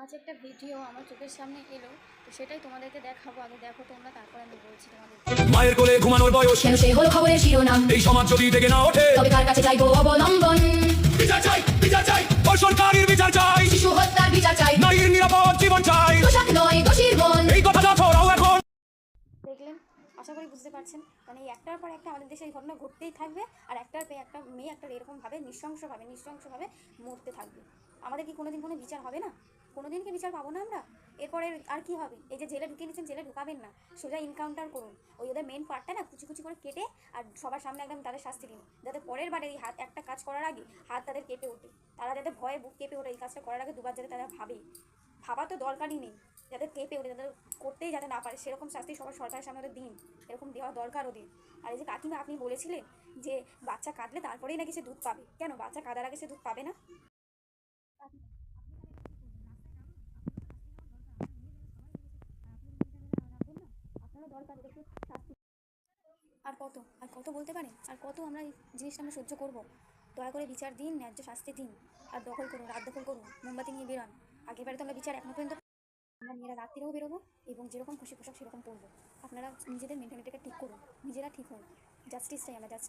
আজ একটা ভিডিও আমার চোখের সামনে এলো, তো সেটাই তোমাদেরকে দেখাবো। আগে দেখো তোমরা, তারপরে আমি বলছি তোমাদের। মায়ের কোলে ঘুমানোর বয়স কেন সে হলো খবরের শিরোনাম? এই সমাজ যদি থেকে না ওঠে তবে কার কাছে চাইবো অবলম্বন? বিচার চাই, বিচার চাই, ও সরকারের বিচার চাই, শিশু হত্যার বিচার চাই, নারীর নিরাপদ জীবন চাই। পোশাক নয় দোষীর মন। এই কথাটা ছড়াও এখন। দেখলেন? আশা করি বুঝতে পারছেন। মানে এই একটার পর একটা আমাদের দেশে এই ঘটনা ঘটতেই থাকবে, আর একটার পর একটা মেয়ে একটা এরকমভাবে নৃশংসভাবে মরতে থাকবে। আমাদের কি কোনোদিন কোনো বিচার হবে না? কোনোদিন কি বিচার পাবো না আমরা? এরপরে আর কি হবে? এই যে জেলে ঢুকিয়ে নিচ্ছেন, জেলে ঢুকাবেন না, সোজা এনকাউন্টার করুন। ওই ওদের মেন পার্টটা না কুচি কুচি করে কেটে আর সবার সামনে একদম তাদের শাস্তি দিন, যাতে পরের বারে এই হাত একটা কাজ করার আগে হাত তাদের কেঁপে ওঠে, তারা যাতে ভয়ে বুক কেঁপে ওঠে। এই কাজটা করার আগে দুবার যাতে তারা ভাবা তো দরকারই নেই, যাদের কেঁপে ওঠে, যাদের করতেই যাতে না পারে, সেরকম শাস্তি সবার সরকারের সামনে ওদের দিন। এরকম দেওয়া দরকার ওদের। আর এই যে কাকিমা, আপনি বলেছিলেন যে বাচ্চা কাঁদলে তারপরেই নাকি সে দুধ পাবে। কেন বাচ্চা কাঁদার আগে সে দুধ পাবে না? আপনারও দরকার এদেরকে শাস্তি। আর কত বলতে পারেন? আর কত আমরা এই জিনিসটা আমরা সহ্য করব? দয়া করে বিচার দিন, ন্যায্য শাস্তি দিন। আর দখল করুন, রাত দখল করুন, মোমবাতি নিয়ে বেরোন। আগেরবারে তো আমরা বিচার এখনো পর্যন্ত, আমরা মেয়েরা রাত্রিরেও বেরোবো এবং যেরকম খুশি পোশাক সেরকম পরবো। আপনারা নিজেদের মেন্টালিটিটা ঠিক করুন, নিজেরা ঠিক হন। জাস্টিস চাই আমরা, জাস্টিস।